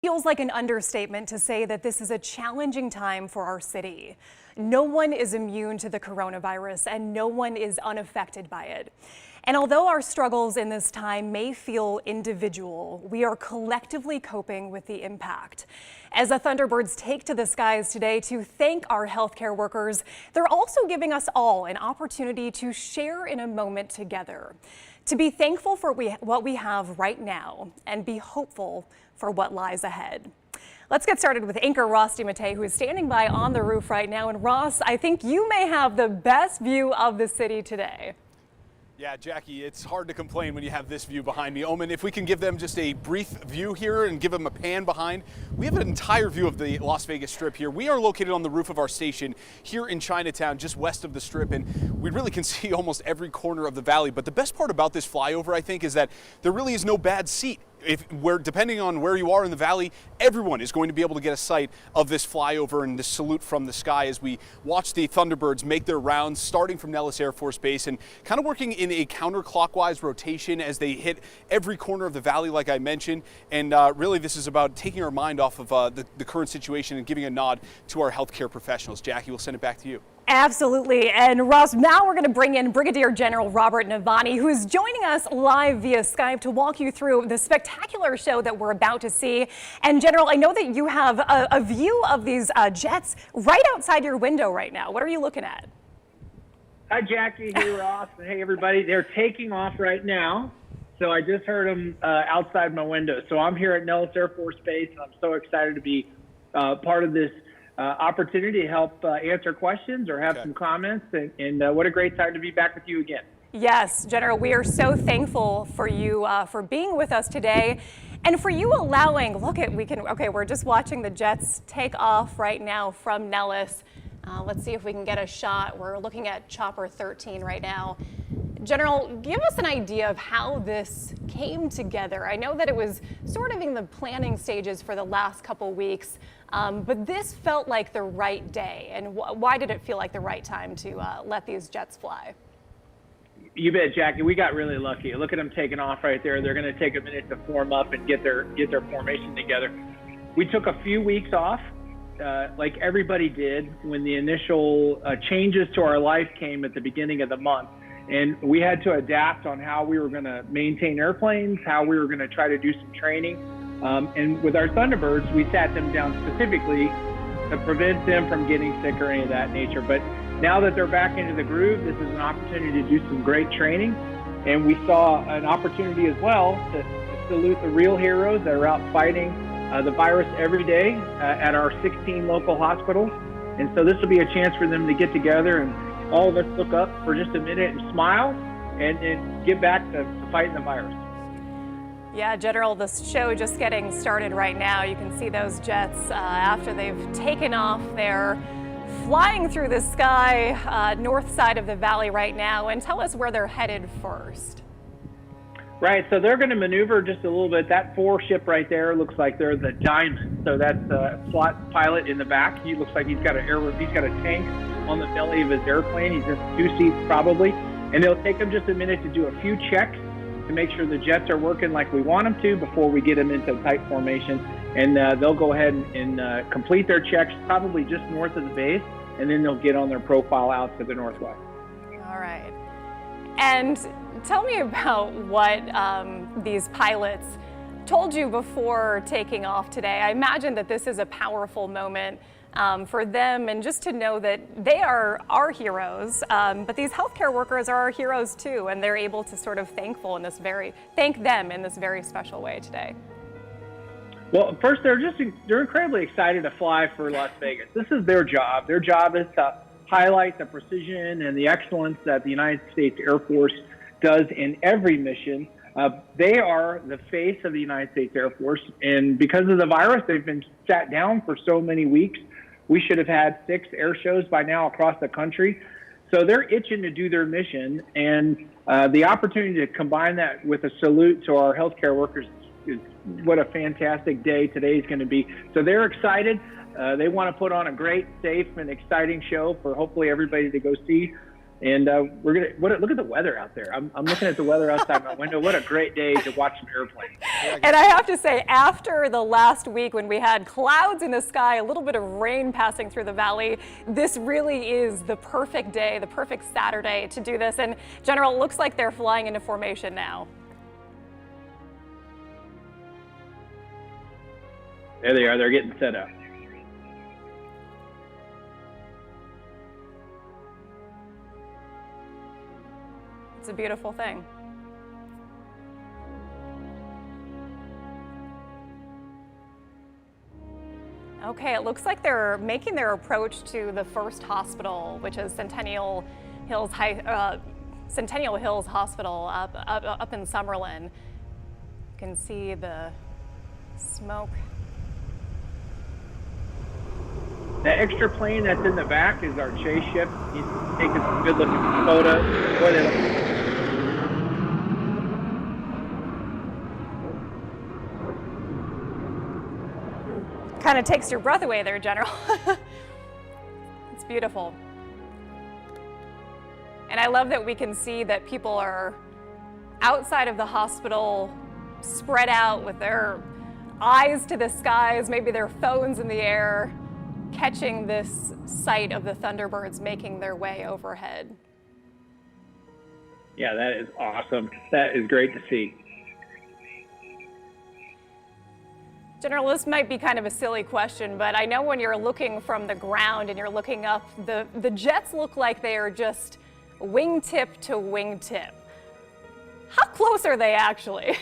Feels like an understatement to say that this is a challenging time for our city. No one is immune to the coronavirus and no one is unaffected by it. And although our struggles in this time may feel individual, we are collectively coping with the impact. As the Thunderbirds take to the skies today to thank our healthcare workers, they're also giving us all an opportunity to share in a moment together, to be thankful for what we have right now and be hopeful for what lies ahead. Let's get started with anchor Ross DeMattei, who is standing by on the roof right now. And Ross, I think you may have the best view of the city today. Yeah, Jackie, it's hard to complain when you have this view behind me. Omen, if we can give them just a brief view here and give them a pan behind, we have an entire view of the Las Vegas Strip here. We are located on the roof of our station here in Chinatown, just west of the Strip, and we really can see almost every corner of the valley. But the best part about this flyover, I think, is that there really is no bad seat. Depending on where you are in the valley, everyone is going to be able to get a sight of this flyover and this salute from the sky as we watch the Thunderbirds make their rounds, starting from Nellis Air Force Base and kind of working in a counterclockwise rotation as they hit every corner of the valley, like I mentioned. And really, this is about taking our mind off of the current situation and giving a nod to our healthcare professionals. Jackie, we'll send it back to you. Absolutely. And Ross, now we're going to bring in Brigadier General Robert Navani, who is joining us live via Skype to walk you through the spectacular show that we're about to see. And General, I know that you have a view of these jets right outside your window right now. What are you looking at? Hi, Jackie. Hey, Ross. Hey, everybody. They're taking off right now. So I just heard them outside my window. So I'm here at Nellis Air Force Base, and I'm so excited to be part of this opportunity to help answer questions or have some comments. And what a great time to be back with you again. Yes, General, we are so thankful for you for being with us today and for you allowing, we're just watching the jets take off right now from Nellis. Let's see if we can get a shot. We're looking at Chopper 13 right now. General, give us an idea of how this came together. I know that it was sort of in the planning stages for the last couple weeks, but this felt like the right day. And why did it feel like the right time to let these jets fly? You bet, Jackie. We got really lucky. Look at them taking off right there. They're going to take a minute to form up and get their formation together. We took a few weeks off, like everybody did when the initial changes to our life came at the beginning of the month. And we had to adapt on how we were going to maintain airplanes, how we were going to try to do some training. And with our Thunderbirds, we sat them down specifically to prevent them from getting sick or any of that nature. But now that they're back into the groove, this is an opportunity to do some great training. And we saw an opportunity as well to salute the real heroes that are out fighting the virus every day at our 16 local hospitals. And so this will be a chance for them to get together and all of us look up for just a minute and smile and get back to fighting the virus. Yeah, General, the show just getting started right now. You can see those jets after they've taken off. They're flying through the sky, north side of the valley right now. And tell us where they're headed first. Right, so they're going to maneuver just a little bit. That 4 ship right there looks like they're the Diamond. So that's a slot pilot in the back. He looks like he's got a tank on the belly of his airplane. He's in 2 seats probably. And it'll take them just a minute to do a few checks to make sure the jets are working like we want them to before we get them into tight formation. And they'll go ahead and complete their checks probably just north of the base, and then they'll get on their profile out to the northwest. All right. And tell me about what these pilots told you before taking off today. I imagine that this is a powerful moment for them, and just to know that they are our heroes, but these healthcare workers are our heroes too, and they're able to sort of thank them in this very special way today. Well, first, they're incredibly excited to fly for Las Vegas. This is their job. Their job is to highlight the precision and the excellence that the United States Air Force does in every mission. They are the face of the United States Air Force, and because of the virus, they've been sat down for so many weeks. We should have had 6 air shows by now across the country. So they're itching to do their mission, and the opportunity to combine that with a salute to our healthcare workers is what a fantastic day today is going to be. So they're excited. They want to put on a great, safe, and exciting show for hopefully everybody to go see. And look at the weather out there. I'm looking at the weather outside my window. What a great day to watch some airplanes. And I have to say, after the last week when we had clouds in the sky, a little bit of rain passing through the valley, this really is the perfect day, the perfect Saturday to do this. And General, it looks like they're flying into formation now. There they are. They're getting set up. It's a beautiful thing. Okay, it looks like they're making their approach to the first hospital, which is Centennial Hills Hospital up in Summerlin. You can see the smoke. The extra plane that's in the back is our chase ship. He's taking some good looking photos. Boy, they look. Kind of takes your breath away there, General. It's beautiful. And I love that we can see that people are outside of the hospital, spread out with their eyes to the skies, maybe their phones in the air, catching this sight of the Thunderbirds making their way overhead. Yeah, that is awesome. That is great to see. General, this might be kind of a silly question, but I know when you're looking from the ground and you're looking up, the jets look like they are just wingtip to wingtip. How close are they actually?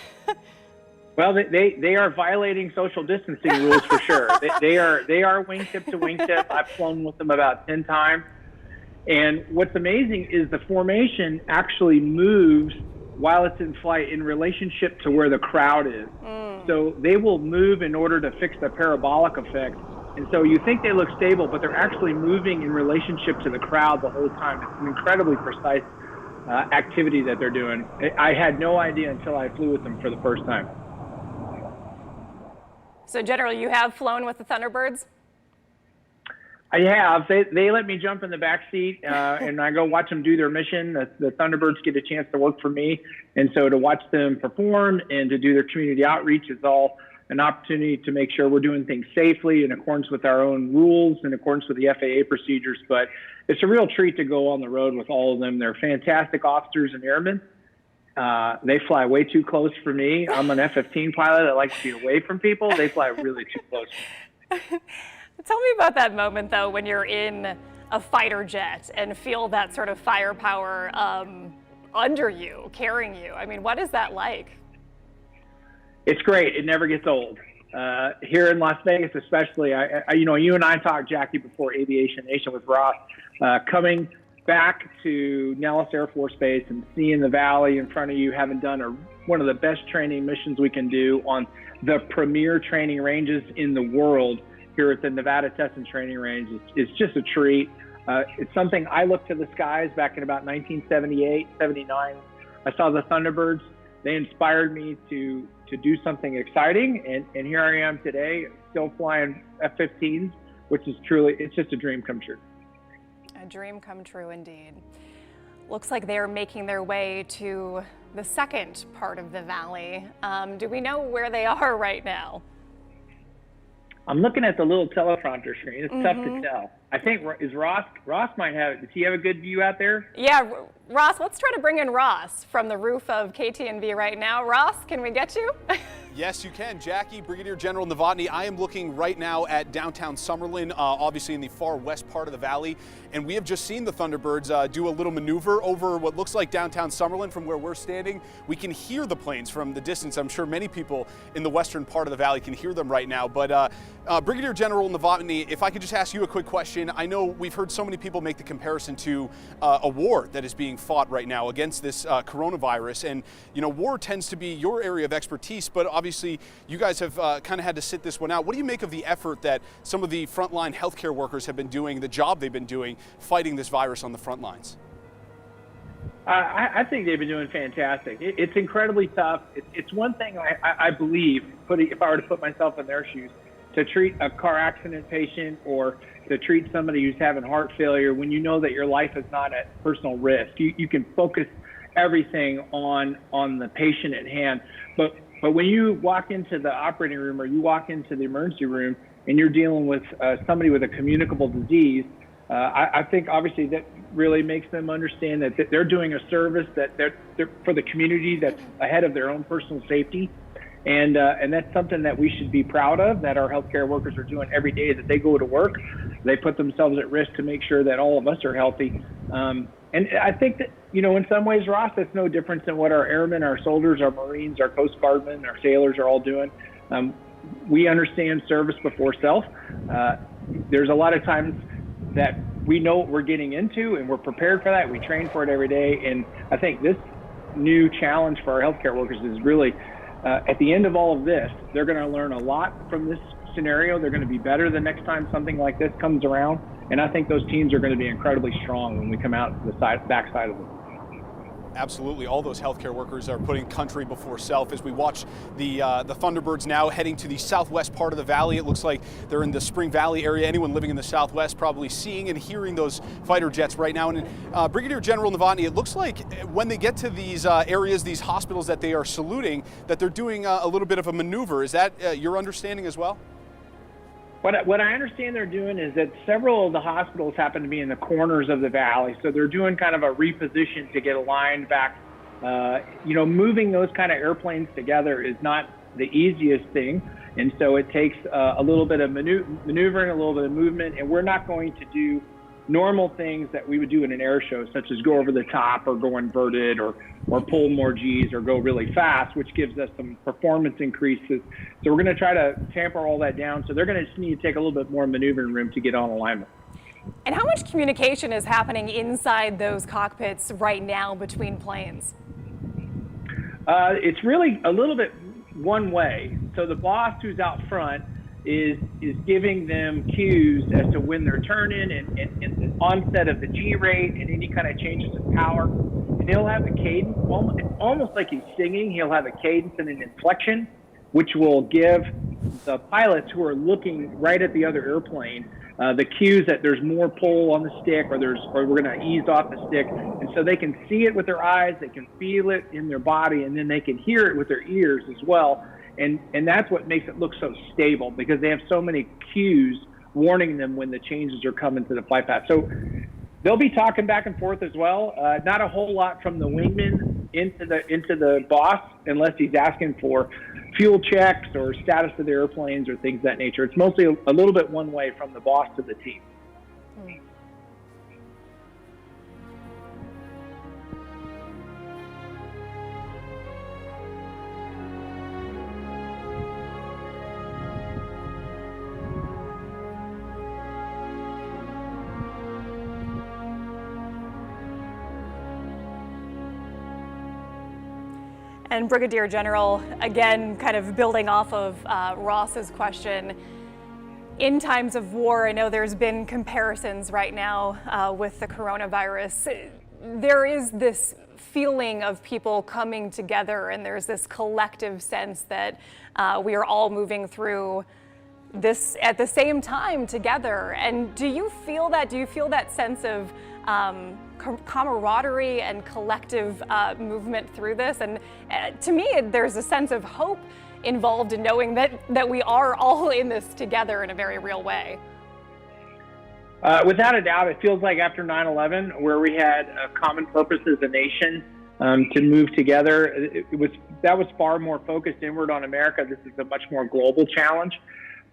Well, they are violating social distancing rules for sure. They are wingtip to wingtip. I've flown with them about 10 times. And what's amazing is the formation actually moves while it's in flight in relationship to where the crowd is. So they will move in order to fix the parabolic effect. And so you think they look stable, but they're actually moving in relationship to the crowd the whole time. It's an incredibly precise activity that they're doing. I had no idea until I flew with them for the first time. So General, you have flown with the Thunderbirds? I have. They let me jump in the back seat and I go watch them do their mission. The Thunderbirds get a chance to work for me. And so to watch them perform and to do their community outreach is all an opportunity to make sure we're doing things safely in accordance with our own rules, in accordance with the FAA procedures. But it's a real treat to go on the road with all of them. They're fantastic officers and airmen. They fly way too close for me. I'm an F-15 pilot that likes to be away from people. They fly really too close. Tell me about that moment, though, when you're in a fighter jet and feel that sort of firepower under you, carrying you. I mean, what is that like? It's great. It never gets old. Here in Las Vegas, especially, you and I talked, Jackie, before Aviation Nation with Ross, coming back to Nellis Air Force Base and seeing the valley in front of you, having done one of the best training missions we can do on the premier training ranges in the world here at the Nevada Test and Training Range. It's just a treat. It's something I looked to the skies back in about 1978, 79. I saw the Thunderbirds. They inspired me to do something exciting, and here I am today, still flying F-15s, which is truly, it's just a dream come true. A dream come true indeed. Looks like they're making their way to the second part of the valley. Do we know where they are right now? I'm looking at the little teleprompter screen. It's tough to tell. I think Ross might have it. Does he have a good view out there? Yeah, Ross, let's try to bring in Ross from the roof of KTNV right now. Ross, can we get you? Yes, you can. Jackie, Brigadier General Novotny, I am looking right now at downtown Summerlin, obviously in the far west part of the valley, and we have just seen the Thunderbirds do a little maneuver over what looks like downtown Summerlin from where we're standing. We can hear the planes from the distance. I'm sure many people in the western part of the valley can hear them right now. But Brigadier General Novotny, if I could just ask you a quick question. I know we've heard so many people make the comparison to a war that is being fought right now against this coronavirus, and war tends to be your area of expertise, but obviously you guys have kind of had to sit this one out. What do you make of the effort that some of the frontline healthcare workers have been doing, the job they've been doing fighting this virus on the front lines? I think they've been doing fantastic. It's incredibly tough. It's one thing I believe, if I were to put myself in their shoes, to treat a car accident patient or to treat somebody who's having heart failure when you know that your life is not at personal risk. You can focus everything on the patient at hand. But when you walk into the operating room or you walk into the emergency room and you're dealing with somebody with a communicable disease, I think obviously that really makes them understand that they're doing a service that they're for the community that's ahead of their own personal safety. And that's something that we should be proud of, that our healthcare workers are doing every day that they go to work. They put themselves at risk to make sure that all of us are healthy. And I think that, in some ways, Ross, that's no different than what our airmen, our soldiers, our Marines, our Coast Guardmen, our sailors are all doing. We understand service before self. There's a lot of times that we know what we're getting into and we're prepared for that. We train for it every day. And I think this new challenge for our healthcare workers is really, at the end of all of this, they're going to learn a lot from this scenario. They're going to be better the next time something like this comes around. And I think those teams are going to be incredibly strong when we come out the backside of it. Absolutely. All those healthcare workers are putting country before self. As we watch the Thunderbirds now heading to the southwest part of the valley, it looks like they're in the Spring Valley area. Anyone living in the southwest probably seeing and hearing those fighter jets right now. And Brigadier General Novotny, it looks like when they get to these areas, these hospitals that they are saluting, that they're doing a little bit of a maneuver. Is that your understanding as well? What I understand they're doing is that several of the hospitals happen to be in the corners of the valley. So they're doing kind of a reposition to get aligned back. Moving those kind of airplanes together is not the easiest thing. And so it takes a little bit of maneuvering, a little bit of movement. And we're not going to do normal things that we would do in an air show, such as go over the top or go inverted or pull more G's or go really fast, which gives us some performance increases. So we're going to try to tamper all that down. So they're going to just need to take a little bit more maneuvering room to get on alignment. And how much communication is happening inside those cockpits right now between planes? It's really a little bit one way. So the boss who's out front is giving them cues as to when they're turning and the onset of the G rate and any kind of changes in power. And he'll have a cadence, almost like he's singing. He'll have a cadence and an inflection, which will give the pilots who are looking right at the other airplane the cues that there's more pull on the stick or we're going to ease off the stick. And so they can see it with their eyes, they can feel it in their body, and then they can hear it with their ears as well. And that's what makes it look so stable, because they have so many cues warning them when the changes are coming to the flight path. So they'll be talking back and forth as well. Not a whole lot from the wingman into the boss, unless he's asking for fuel checks or status of the airplanes or things of that nature. It's mostly a little bit one way from the boss to the team. And Brigadier General, again, kind of building off of Ross's question, in times of war, I know there's been comparisons right now with the coronavirus. There is this feeling of people coming together, and there's this collective sense that we are all moving through this at the same time together. And do you feel that? Do you feel that sense of camaraderie and collective movement through this? And to me, there's a sense of hope involved in knowing that we are all in this together in a very real way. Without a doubt, it feels like after 9/11, where we had a common purpose as a nation to move together, that was far more focused inward on America. This is a much more global challenge.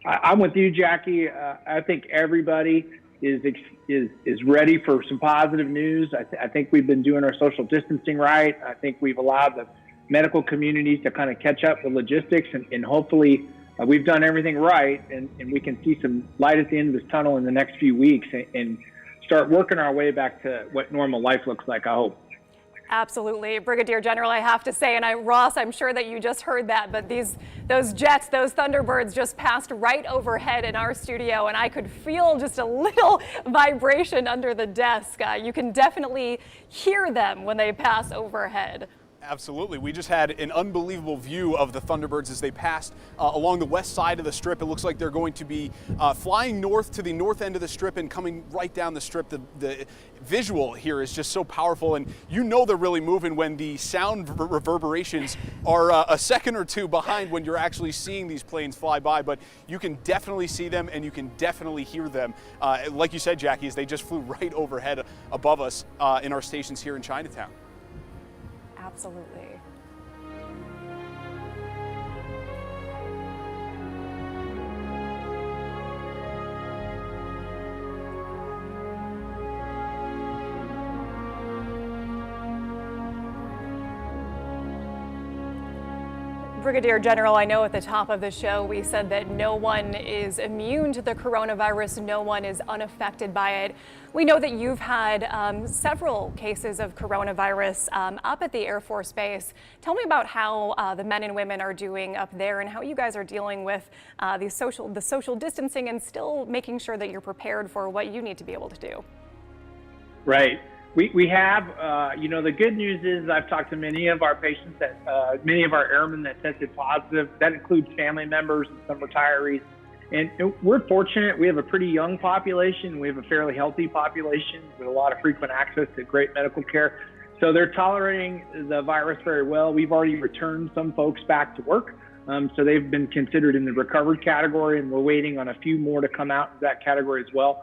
I'm with you, Jackie. I think everybody is ready for some positive news. I think we've been doing our social distancing right. I think we've allowed the medical communities to kind of catch up with logistics, and hopefully we've done everything right, and we can see some light at the end of this tunnel in the next few weeks and start working our way back to what normal life looks like, I hope. Absolutely. Brigadier General, I have to say, and Ross, I'm sure that you just heard that, but those jets, those Thunderbirds just passed right overhead in our studio, and I could feel just a little vibration under the desk. You can definitely hear them when they pass overhead. Absolutely. We just had an unbelievable view of the Thunderbirds as they passed along the west side of the strip. It looks like they're going to be flying north to the north end of the strip and coming right down the strip. The visual here is just so powerful, and you know they're really moving when the sound reverberations are a second or two behind when you're actually seeing these planes fly by, but you can definitely see them and you can definitely hear them. Like you said, Jackie, as they just flew right overhead above us in our stations here in Chinatown. Absolutely. Brigadier General, I know at the top of the show we said that no one is immune to the coronavirus, no one is unaffected by it. We know that you've had several cases of coronavirus up at the Air Force Base. Tell me about how the men and women are doing up there and how you guys are dealing with the social distancing and still making sure that you're prepared for what you need to be able to do. Right. We have, you know, the good news is I've talked to many of our patients that, many of our airmen that tested positive. That includes family members and some retirees. And we're fortunate. We have a pretty young population. We have a fairly healthy population with a lot of frequent access to great medical care. So they're tolerating the virus very well. We've already returned some folks back to work. So they've been considered in the recovered category, and we're waiting on a few more to come out in that category as well.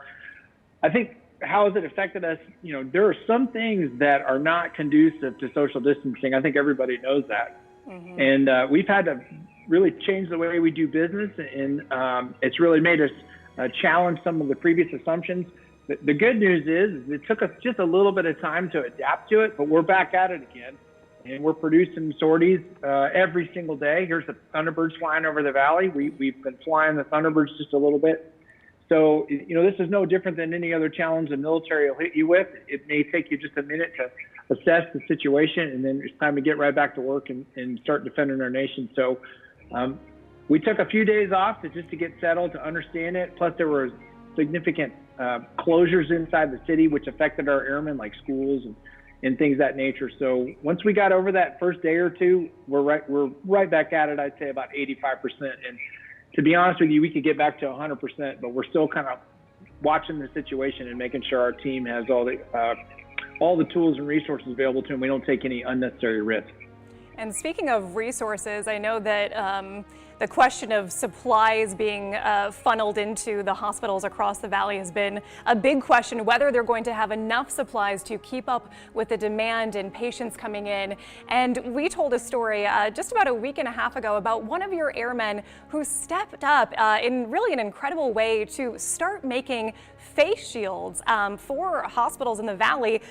I think, how has it affected us? You know, there are some things that are not conducive to social distancing. I think everybody knows that. Mm-hmm. And we've had to really change the way we do business, and it's really made us challenge some of the previous assumptions. The good news is it took us just a little bit of time to adapt to it, but we're back at it again. And we're producing sorties every single day. Here's the Thunderbirds flying over the valley. We've been flying the Thunderbirds just a little bit. So, you know, this is no different than any other challenge the military will hit you with. It may take you just a minute to assess the situation, and then it's time to get right back to work and start defending our nation. So we took a few days off to get settled, to understand it. Plus, there were significant closures inside the city, which affected our airmen, like schools and things of that nature. So once we got over that first day or two, we're right back at it. I'd say about 85%. And to be honest with you, we could get back to 100%, but we're still kind of watching the situation and making sure our team has all the tools and resources available to them. We don't take any unnecessary risk. And speaking of resources, I know that the question of supplies being funneled into the hospitals across the valley has been a big question, whether they're going to have enough supplies to keep up with the demand and patients coming in. And we told a story just about a week and a half ago about one of your airmen who stepped up in really an incredible way to start making face shields for hospitals in the valley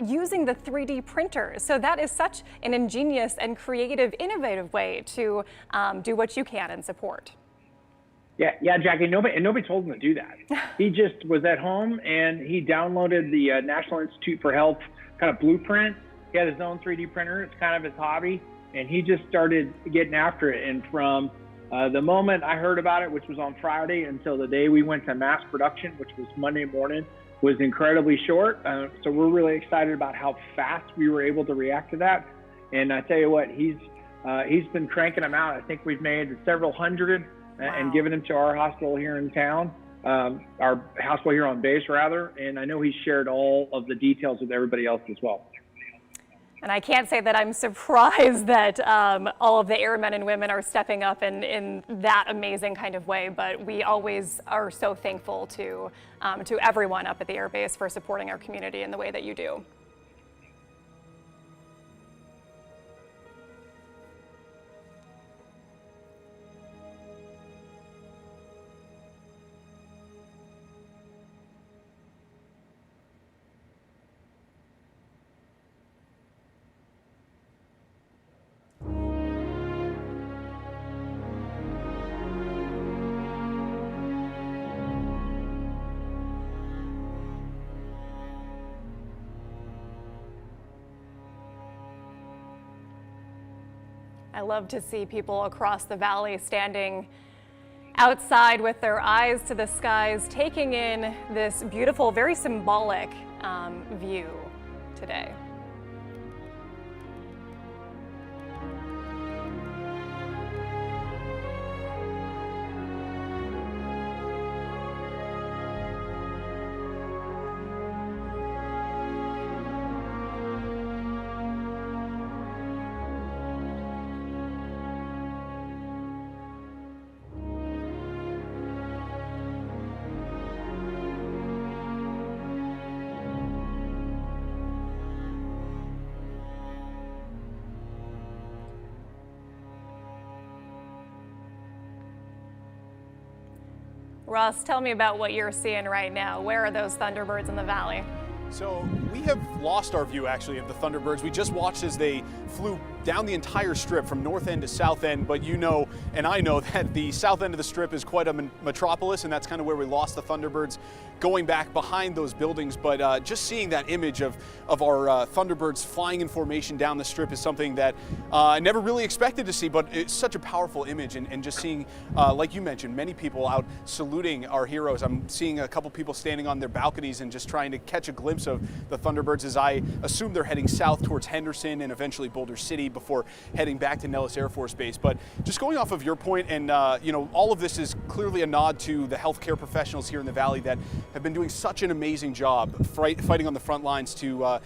using the 3D printers. So that is such an ingenious and creative, innovative way to do what you can and support. Yeah, Jackie, nobody told him to do that. He just was at home and he downloaded the National Institute for Health kind of blueprint. He had his own 3D printer. It's kind of his hobby. And he just started getting after it. And from the moment I heard about it, which was on Friday, until the day we went to mass production, which was Monday morning, was incredibly short. So we're really excited about how fast we were able to react to that. And I tell you what, he's been cranking them out. I think we've made several hundred and given them to our hospital here in town, our hospital here on base, rather. And I know he's shared all of the details with everybody else as well. And I can't say that I'm surprised that all of the airmen and women are stepping up in that amazing kind of way, but we always are so thankful to everyone up at the Air Base for supporting our community in the way that you do. I love to see people across the valley standing outside with their eyes to the skies, taking in this beautiful, very symbolic view today. Ross, tell me about what you're seeing right now. Where are those Thunderbirds in the valley? So we have lost our view actually of the Thunderbirds. We just watched as they flew down the entire strip from north end to south end, but you know, and I know that the south end of the strip is quite a metropolis, and that's kind of where we lost the Thunderbirds, going back behind those buildings. But just seeing that image of our Thunderbirds flying in formation down the strip is something that I never really expected to see, but it's such a powerful image, and just seeing, like you mentioned, many people out saluting our heroes. I'm seeing a couple people standing on their balconies and just trying to catch a glimpse of the Thunderbirds as I assume they're heading south towards Henderson and eventually Boulder City before heading back to Nellis Air Force Base. But just going off of your point, and you know, all of this is clearly a nod to the healthcare professionals here in the Valley that have been doing such an amazing job fighting on the front lines to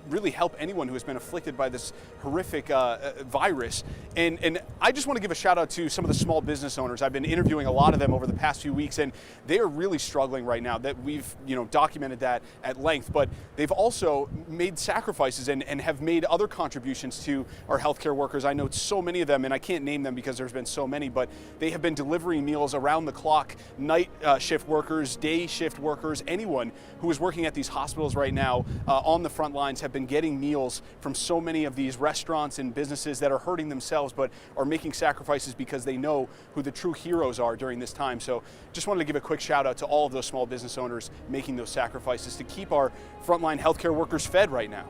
really help anyone who has been afflicted by this horrific virus. And I just want to give a shout out to some of the small business owners. I've been interviewing a lot of them over the past few weeks, and they are really struggling right now. That we've documented that at length, but they've also made sacrifices and have made other contributions to our healthcare workers. I know so many of them, and I can't name them because there's been so many, but they have been delivering meals around the clock. Night shift workers, day shift workers, anyone who is working at these hospitals right now on the front lines have been getting meals from so many of these restaurants and businesses that are hurting themselves but are making sacrifices because they know who the true heroes are during this time. So just wanted to give a quick shout out to all of those small business owners making those sacrifices to keep our frontline healthcare workers fed right now.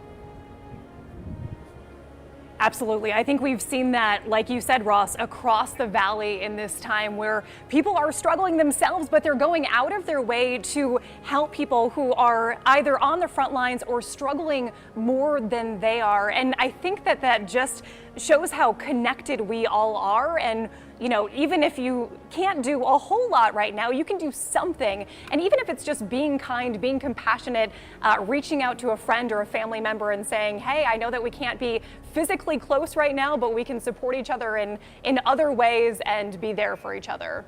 Absolutely. I think we've seen that, like you said, Ross, across the valley in this time where people are struggling themselves, but they're going out of their way to help people who are either on the front lines or struggling more than they are. And I think that just shows how connected we all are. And even if you can't do a whole lot right now, you can do something. And even if it's just being kind, being compassionate, reaching out to a friend or a family member and saying, hey, I know that we can't be physically close right now, but we can support each other in other ways and be there for each other.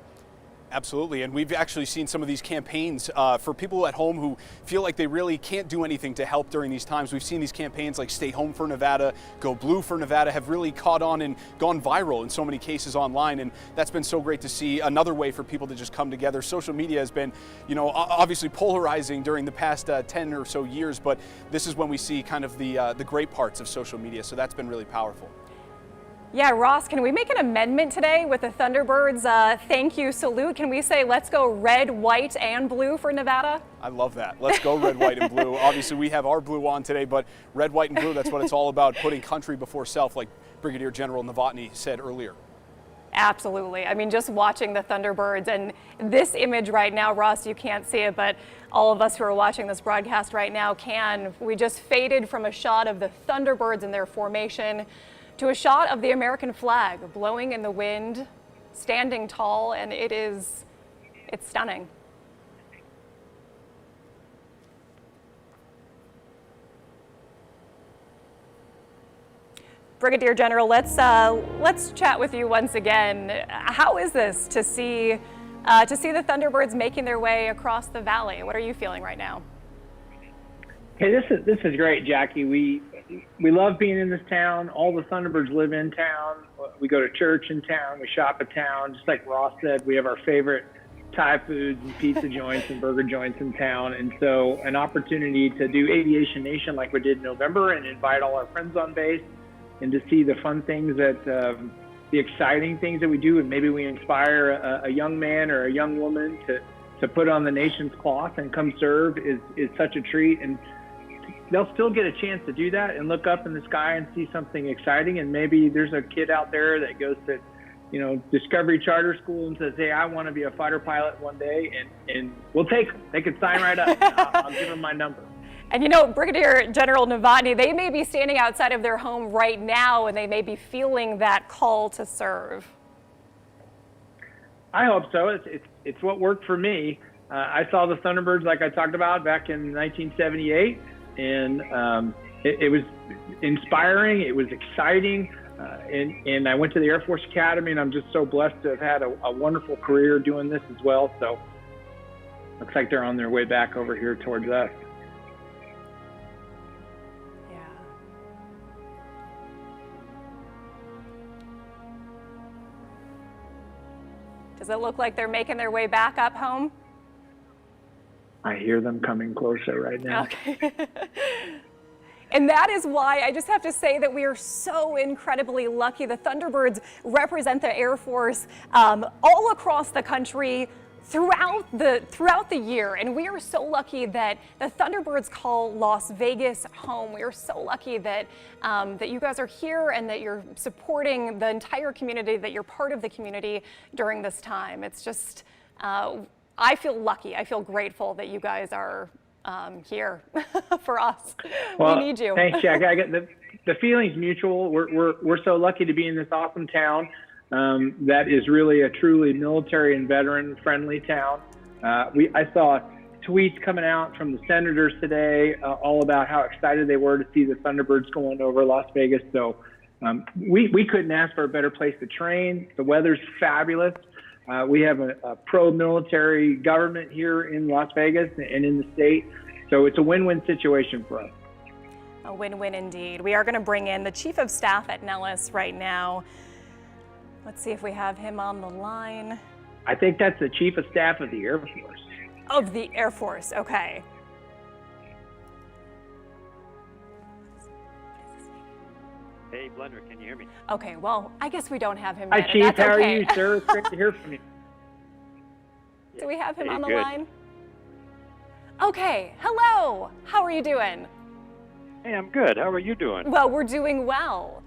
Absolutely, and we've actually seen some of these campaigns for people at home who feel like they really can't do anything to help during these times. We've seen these campaigns like Stay Home for Nevada, Go Blue for Nevada have really caught on and gone viral in so many cases online, and that's been so great to see. Another way for people to just come together. Social media has been, obviously polarizing during the past 10 or so years, but this is when we see kind of the great parts of social media, so that's been really powerful. Yeah, Ross, can we make an amendment today with the Thunderbirds thank you salute? Can we say let's go red, white, and blue for Nevada? I love that. Let's go red, white, and blue. Obviously, we have our blue on today, but red, white, and blue, that's what it's all about, putting country before self, like Brigadier General Novotny said earlier. Absolutely. I mean, just watching the Thunderbirds and this image right now, Ross, you can't see it, but all of us who are watching this broadcast right now can. We just faded from a shot of the Thunderbirds in their formation to a shot of the American flag blowing in the wind, standing tall, and it's stunning. Brigadier General, let's chat with you once again. How is this to see the Thunderbirds making their way across the valley? What are you feeling right now? Hey, this is great, Jackie. We love being in this town. All the Thunderbirds live in town. We go to church in town. We shop at town. Just like Ross said, we have our favorite Thai foods and pizza joints and burger joints in town. And so an opportunity to do Aviation Nation like we did in November and invite all our friends on base and to see the fun things the exciting things that we do, and maybe we inspire a young man or a young woman to put on the nation's cloth and come serve is such a treat. And they'll still get a chance to do that and look up in the sky and see something exciting. And maybe there's a kid out there that goes to, Discovery Charter School and says, hey, I want to be a fighter pilot one day, and we'll take them. They can sign right up. I'll give them my number. And Brigadier General Novotny, they may be standing outside of their home right now and they may be feeling that call to serve. I hope so. It's what worked for me. I saw the Thunderbirds like I talked about back in 1978. And it was inspiring. It was exciting. And I went to the Air Force Academy, and I'm just so blessed to have had a wonderful career doing this as well. So looks like they're on their way back over here towards us. Yeah. Does it look like they're making their way back up home? I hear them coming closer right now. Okay. And that is why I just have to say that we are so incredibly lucky. The Thunderbirds represent the Air Force all across the country throughout the year, and we are so lucky that the Thunderbirds call Las Vegas home. We are so lucky that that you guys are here and that you're supporting the entire community, that you're part of the community during this time. It's just, I feel lucky. I feel grateful that you guys are here for us. Well, we need you. Thanks, Jack. I get the feeling's mutual. We're so lucky to be in this awesome town. That is really a truly military and veteran friendly town. I saw tweets coming out from the senators today all about how excited they were to see the Thunderbirds going over Las Vegas. So we couldn't ask for a better place to train. The weather's fabulous. We have a pro-military government here in Las Vegas and in the state. So it's a win-win situation for us. A win-win indeed. We are going to bring in the Chief of Staff at Nellis right now. Let's see if we have him on the line. I think that's the Chief of Staff of the Air Force. Of the Air Force, okay. Hey, Blender, can you hear me? Okay, well, I guess we don't have him Hi, yet, and Chief. that's How are okay. you, sir? It's great to hear from you. Do we have him Hey, on the good. line? Okay, hello. How are you doing? Hey, I'm good. How are you doing? Well, we're doing well.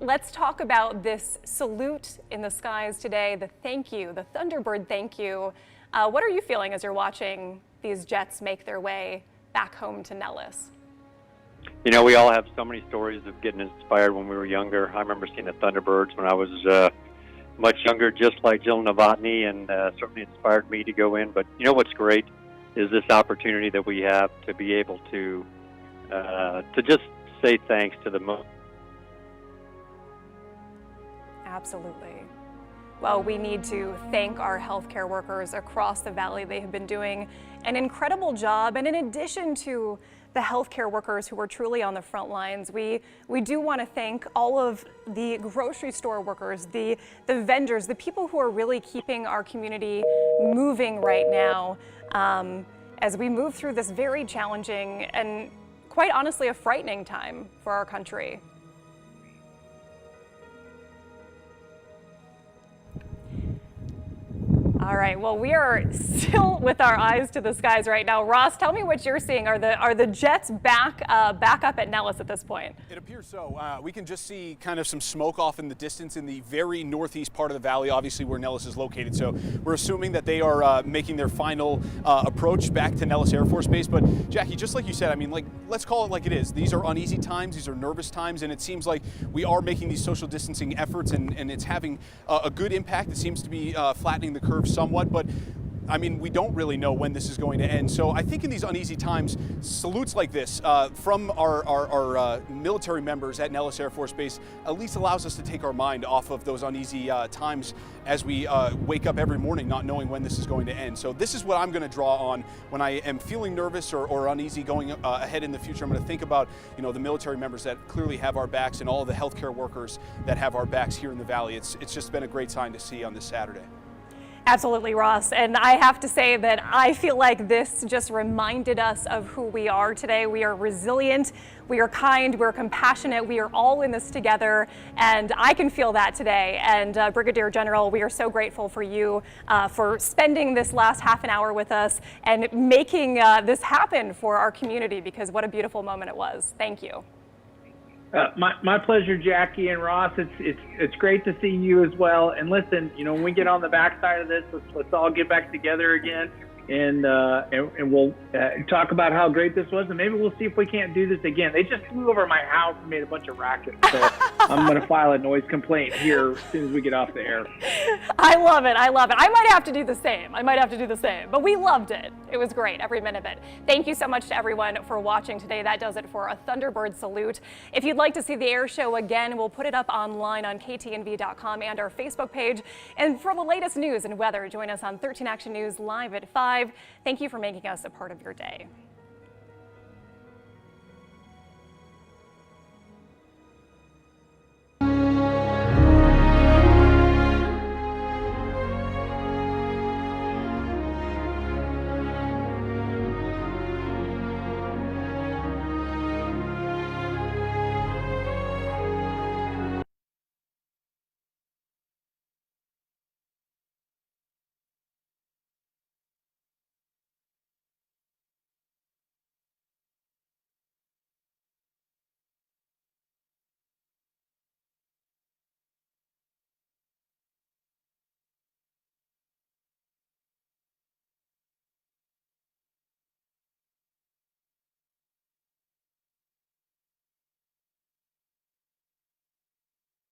Let's talk about this salute in the skies today, the thank you, the Thunderbird thank you. What are you feeling as you're watching these jets make their way back home to Nellis? You know, we all have so many stories of getting inspired when we were younger. I remember seeing the Thunderbirds when I was much younger, just like Jill Novotny, and certainly inspired me to go in. But you know what's great is this opportunity that we have to be able to just say thanks to the Absolutely. Well, we need to thank our healthcare workers across the valley. They have been doing an incredible job. And in addition to the healthcare workers who are truly on the front lines, we do want to thank all of the grocery store workers, the vendors, the people who are really keeping our community moving right now as we move through this very challenging and quite honestly a frightening time for our country. All right, well, we are still with our eyes to the skies right now. Ross, tell me what you're seeing. Are the jets back up at Nellis at this point? It appears so. We can just see kind of some smoke off in the distance in the very northeast part of the valley, obviously where Nellis is located. So we're assuming that they are making their final approach back to Nellis Air Force Base. But Jackie, just like you said, I mean, like, let's call it like it is. These are uneasy times. These are nervous times. And it seems like we are making these social distancing efforts and it's having a good impact. It seems to be flattening the curve somewhat, but I mean, we don't really know when this is going to end. So I think in these uneasy times, salutes like this from our military members at Nellis Air Force Base at least allows us to take our mind off of those uneasy times as we wake up every morning not knowing when this is going to end. So this is what I'm going to draw on when I am feeling nervous or uneasy going ahead in the future. I'm going to think about, you know, the military members that clearly have our backs and all the healthcare workers that have our backs here in the valley. It's just been a great sign to see on this Saturday. Absolutely, Ross. And I have to say that I feel like this just reminded us of who we are today. We are resilient, we are kind, we're compassionate, we are all in this together. And I can feel that today. And Brigadier General, we are so grateful for you for spending this last half an hour with us and making this happen for our community, because what a beautiful moment it was. Thank you. My pleasure, Jackie and Ross. It's great to see you as well. And listen, you know, when we get on the backside of this, let's all get back together again, and we'll talk about how great this was, and maybe we'll see if we can't do this again. They just flew over my house and made a bunch of racket, so I'm going to file a noise complaint here as soon as we get off the air. I love it. I love it. I might have to do the same. But we loved it. It was great, every minute of it. Thank you so much to everyone for watching today. That does it for a Thunderbird salute. If you'd like to see the air show again, we'll put it up online on KTNV.com and our Facebook page. And for the latest news and weather, join us on 13 Action News live at 5. Thank you for making us a part of your day.